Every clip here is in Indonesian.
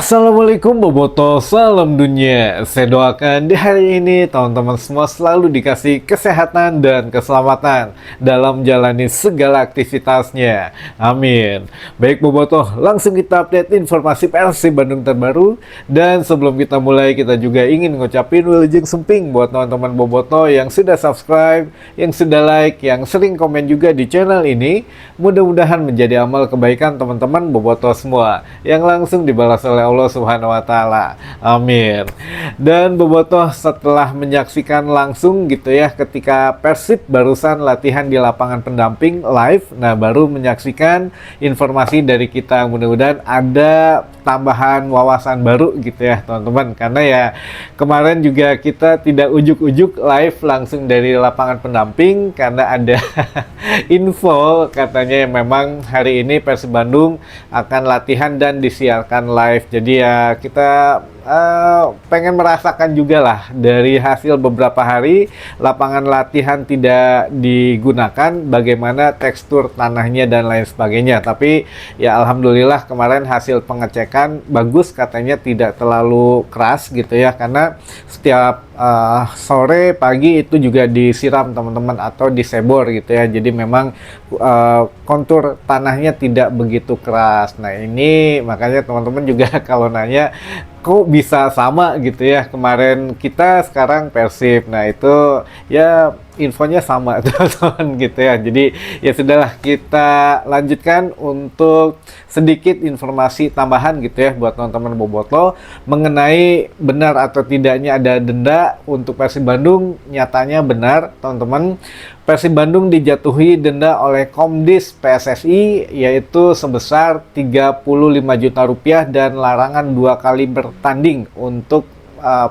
Assalamualaikum Boboto, salam dunia. Saya doakan di hari ini teman-teman semua selalu dikasih kesehatan dan keselamatan dalam menjalani segala aktivitasnya. Amin. Baik Boboto, langsung kita update informasi Persib Bandung terbaru. Dan sebelum kita mulai, kita juga ingin ngucapin wilujeng sumping buat teman-teman Boboto yang sudah subscribe, yang sudah like, yang sering komen juga di channel ini. Mudah-mudahan menjadi amal kebaikan teman-teman Boboto semua yang langsung dibalas oleh Allah Subhanahu wa taala. Amin. Dan Bobotoh, setelah menyaksikan langsung gitu ya ketika Persib barusan latihan di lapangan pendamping live, nah baru menyaksikan informasi dari kita, mudah-mudahan ada tambahan wawasan baru gitu ya teman-teman, karena ya kemarin juga kita tidak ujuk-ujuk live langsung dari lapangan pendamping karena ada info katanya yang memang hari ini Persib Bandung akan latihan dan disiarkan live. Jadi ya kita pengen merasakan juga lah dari hasil beberapa hari lapangan latihan tidak digunakan, bagaimana tekstur tanahnya dan lain sebagainya. Tapi ya alhamdulillah kemarin hasil pengecekan bagus, katanya tidak terlalu keras gitu ya, karena setiap sore pagi itu juga disiram teman-teman atau disebor gitu ya. Jadi memang kontur tanahnya tidak begitu keras. Nah ini makanya teman-teman juga kalau nanya kok bisa sama gitu ya, kemarin kita sekarang Persib, nah itu ya infonya sama teman-teman gitu ya. Jadi ya sudahlah, kita lanjutkan untuk sedikit informasi tambahan gitu ya buat teman-teman Boboto mengenai benar atau tidaknya ada denda untuk Persib Bandung. Nyatanya benar teman-teman, Persib Bandung dijatuhi denda oleh Komdis PSSI yaitu sebesar 35 juta rupiah dan larangan 2 kali bertanding untuk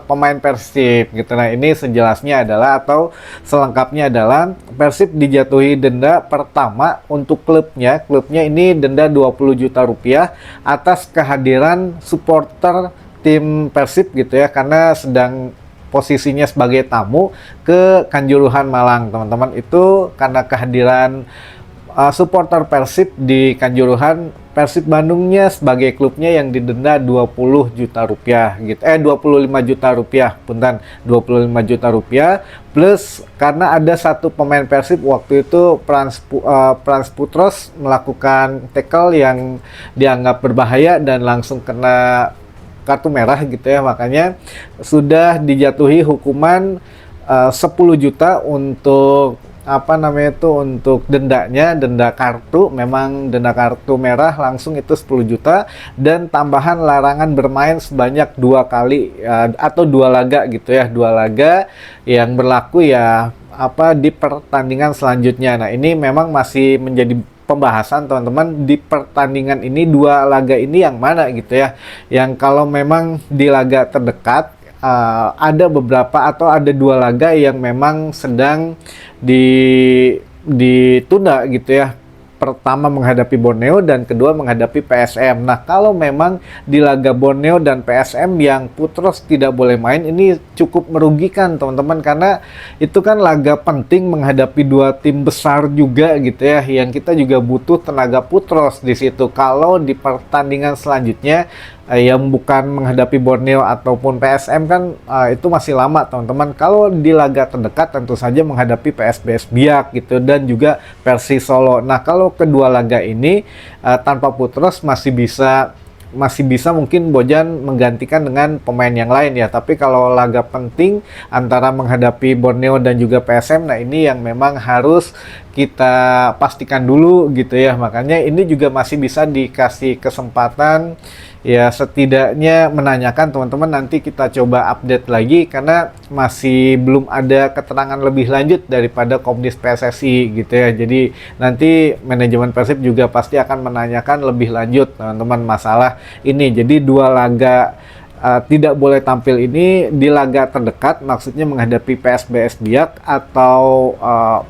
pemain Persib gitu. Nah ini sejelasnya adalah atau selengkapnya adalah Persib dijatuhi denda pertama untuk klubnya ini denda 20 juta rupiah atas kehadiran supporter tim Persib gitu ya, karena sedang posisinya sebagai tamu ke Kanjuruhan Malang teman-teman. Itu karena kehadiran supporter Persib di Kanjuruhan, Persib Bandungnya sebagai klubnya yang didenda 20 juta rupiah gitu. 25 juta rupiah, punten, 25 juta rupiah plus karena ada satu pemain Persib waktu itu Frans Putros melakukan tackle yang dianggap berbahaya dan langsung kena kartu merah gitu ya, makanya sudah dijatuhi hukuman 10 juta untuk untuk dendanya, denda kartu, memang denda kartu merah langsung itu 10 juta dan tambahan larangan bermain sebanyak 2 kali atau 2 laga gitu ya, 2 laga yang berlaku ya di pertandingan selanjutnya. Nah ini memang masih menjadi pembahasan teman-teman, di pertandingan ini 2 laga ini yang mana gitu ya, yang kalau memang di laga terdekat ada beberapa atau ada 2 laga yang memang sedang ditunda gitu ya. Pertama menghadapi Borneo dan kedua menghadapi PSM. Nah kalau memang di laga Borneo dan PSM yang Putros tidak boleh main, ini cukup merugikan teman-teman, karena itu kan laga penting menghadapi 2 tim besar juga gitu ya, yang kita juga butuh tenaga Putros di situ. Kalau di pertandingan selanjutnya yang bukan menghadapi Borneo ataupun PSM kan itu masih lama teman-teman. Kalau di laga terdekat tentu saja menghadapi PSBS Biak gitu dan juga Persis Solo. Nah kalau kedua laga ini tanpa Putros masih bisa mungkin Bojan menggantikan dengan pemain yang lain ya. Tapi kalau laga penting antara menghadapi Borneo dan juga PSM, nah ini yang memang harus kita pastikan dulu gitu ya. Makanya ini juga masih bisa dikasih kesempatan ya, setidaknya menanyakan teman-teman, nanti kita coba update lagi karena masih belum ada keterangan lebih lanjut daripada Komdis PSSI gitu ya. Jadi nanti manajemen Persib juga pasti akan menanyakan lebih lanjut teman-teman masalah ini. Jadi 2 laga tidak boleh tampil ini di laga terdekat, maksudnya menghadapi PSBS Biak atau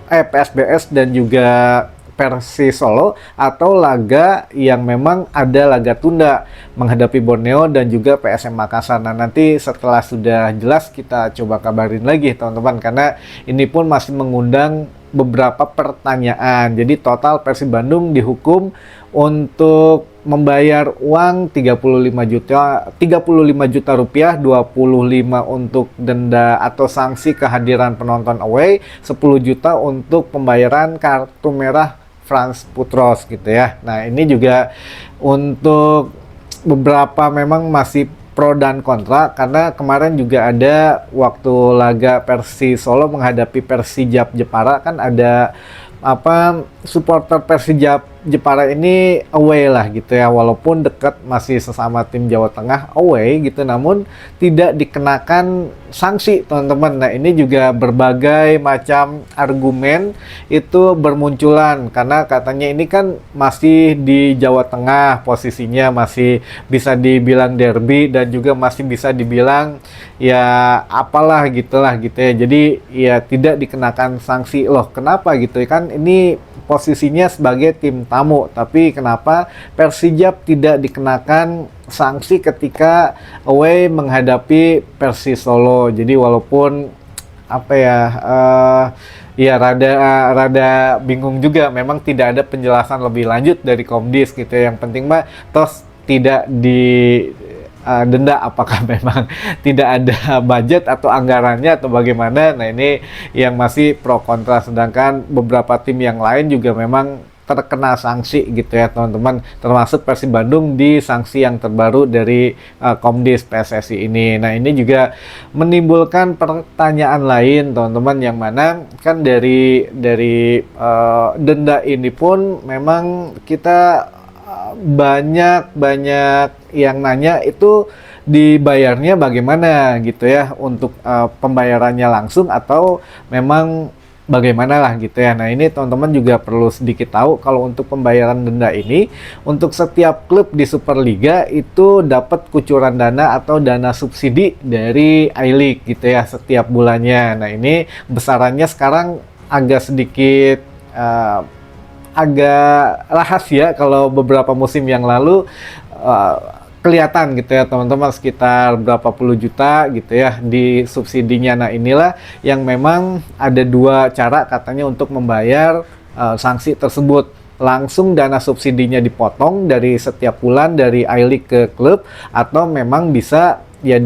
PSBS dan juga Persis Solo, atau laga yang memang ada laga tunda menghadapi Borneo dan juga PSM Makassar. Nah nanti setelah sudah jelas kita coba kabarin lagi teman-teman, karena ini pun masih mengundang beberapa pertanyaan. Jadi total Persib Bandung dihukum untuk membayar uang 35 juta rupiah, 25 untuk denda atau sanksi kehadiran penonton away, 10 juta untuk pembayaran kartu merah Frans Putros gitu ya. Nah, ini juga untuk beberapa memang masih pro dan kontra, karena kemarin juga ada waktu laga Persi Solo menghadapi Persijap Jepara, kan ada supporter Persijap Jepara ini away lah gitu ya, walaupun dekat masih sesama tim Jawa Tengah away gitu, namun tidak dikenakan sanksi teman-teman. Nah, ini juga berbagai macam argumen itu bermunculan, karena katanya ini kan masih di Jawa Tengah, posisinya masih bisa dibilang derby dan juga masih bisa dibilang ya apalah gitulah gitu ya. Jadi ya tidak dikenakan sanksi. Loh, kenapa gitu kan, ini posisinya sebagai tim tamu, tapi kenapa Persijap tidak dikenakan sanksi ketika away menghadapi Persis Solo? Jadi walaupun ya rada bingung juga, memang tidak ada penjelasan lebih lanjut dari Komdis gitu. Yang penting mah tos tidak di denda, apakah memang tidak ada budget atau anggarannya atau bagaimana. Nah, ini yang masih pro kontra, sedangkan beberapa tim yang lain juga memang terkena sanksi gitu ya teman-teman, termasuk Persib Bandung di sanksi yang terbaru dari Komdis PSSI ini. Nah, ini juga menimbulkan pertanyaan lain teman-teman, yang mana kan dari denda ini pun memang kita banyak yang nanya itu dibayarnya bagaimana gitu ya, untuk pembayarannya langsung atau memang bagaimana lah gitu ya. Nah, ini teman-teman juga perlu sedikit tahu kalau untuk pembayaran denda ini, untuk setiap klub di Superliga itu dapat kucuran dana atau dana subsidi dari I-League gitu ya setiap bulannya. Nah, ini besarannya sekarang agak sedikit agak rahasia. Kalau beberapa musim yang lalu kelihatan gitu ya teman-teman, sekitar berapa puluh juta gitu ya di subsidinya. Nah, inilah yang memang ada dua cara katanya untuk membayar sanksi tersebut. Langsung dana subsidinya dipotong dari setiap bulan dari I-League ke klub, atau memang bisa ya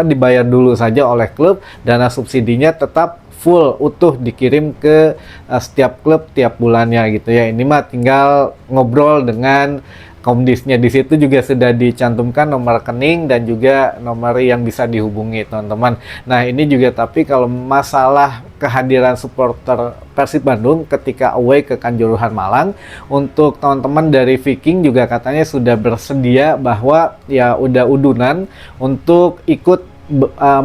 dibayar dulu saja oleh klub, dana subsidinya tetap full utuh dikirim ke setiap klub tiap bulannya gitu ya. Ini mah tinggal ngobrol dengan Komdisnya. Di situ juga sudah dicantumkan nomor rekening dan juga nomor yang bisa dihubungi teman-teman. Nah, ini juga, tapi kalau masalah kehadiran supporter Persib Bandung ketika away ke Kanjuruhan Malang, untuk teman-teman dari Viking juga katanya sudah bersedia bahwa ya udah udunan untuk ikut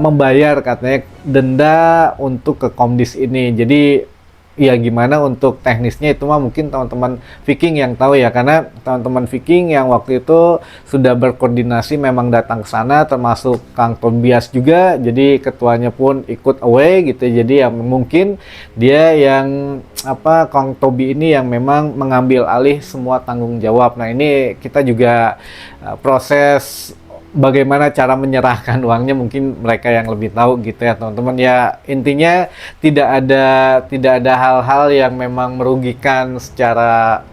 membayar katanya denda untuk ke Komdis ini. Jadi ya gimana untuk teknisnya itu mah mungkin teman-teman Viking yang tahu ya, karena teman-teman Viking yang waktu itu sudah berkoordinasi memang datang ke sana, termasuk Kang Tobias juga, jadi ketuanya pun ikut away gitu. Jadi ya mungkin dia yang Kang Tobi ini yang memang mengambil alih semua tanggung jawab. Nah, ini kita juga proses bagaimana cara menyerahkan uangnya mungkin mereka yang lebih tahu gitu ya teman-teman. Ya intinya tidak ada hal-hal yang memang merugikan secara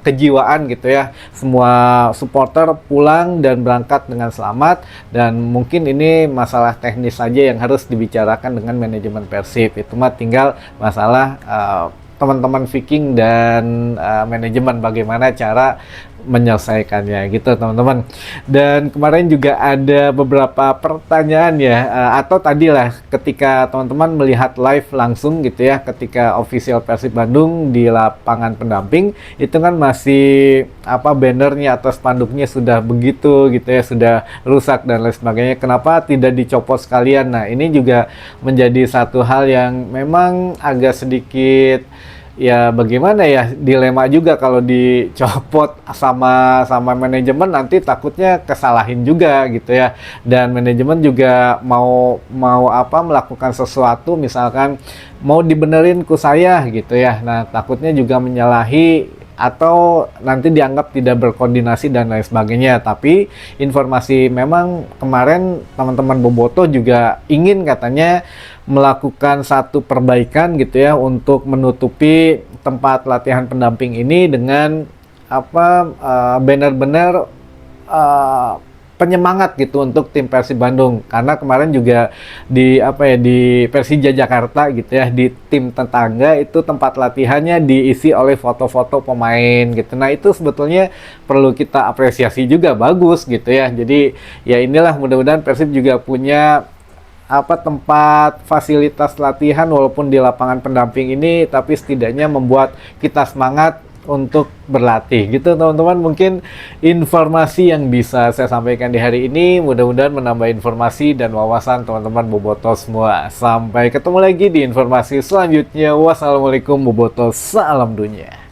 kejiwaan gitu ya. Semua supporter pulang dan berangkat dengan selamat, dan mungkin ini masalah teknis saja yang harus dibicarakan dengan manajemen Persib. Itu mah tinggal masalah teman-teman Viking dan manajemen bagaimana cara menyelesaikannya gitu teman-teman. Dan kemarin juga ada beberapa pertanyaan ya, atau tadilah ketika teman-teman melihat live langsung gitu ya, ketika official Persib Bandung di lapangan pendamping itu kan masih bannernya atau spanduknya sudah begitu gitu ya, sudah rusak dan lain sebagainya. Kenapa tidak dicopot sekalian? Nah, ini juga menjadi satu hal yang memang agak sedikit ya bagaimana ya, dilema juga kalau dicopot sama manajemen, nanti takutnya kesalahin juga gitu ya. Dan manajemen juga mau melakukan sesuatu, misalkan mau dibenerin ku saya gitu ya. Nah, takutnya juga menyalahi atau nanti dianggap tidak berkoordinasi dan lain sebagainya. Tapi informasi memang kemarin teman-teman Boboto juga ingin katanya melakukan satu perbaikan gitu ya untuk menutupi tempat latihan pendamping ini dengan benar-benar eh, penyemangat gitu untuk tim Persib Bandung, karena kemarin juga di Persija Jakarta gitu ya, di tim tetangga itu tempat latihannya diisi oleh foto-foto pemain gitu. Nah itu sebetulnya perlu kita apresiasi juga, bagus gitu ya. Jadi ya inilah, mudah-mudahan Persib juga punya tempat fasilitas latihan walaupun di lapangan pendamping ini, tapi setidaknya membuat kita semangat untuk berlatih gitu teman-teman. Mungkin informasi yang bisa saya sampaikan di hari ini, mudah-mudahan menambah informasi dan wawasan teman-teman boboto semua. Sampai ketemu lagi di informasi selanjutnya. Wassalamualaikum boboto, salam dunia.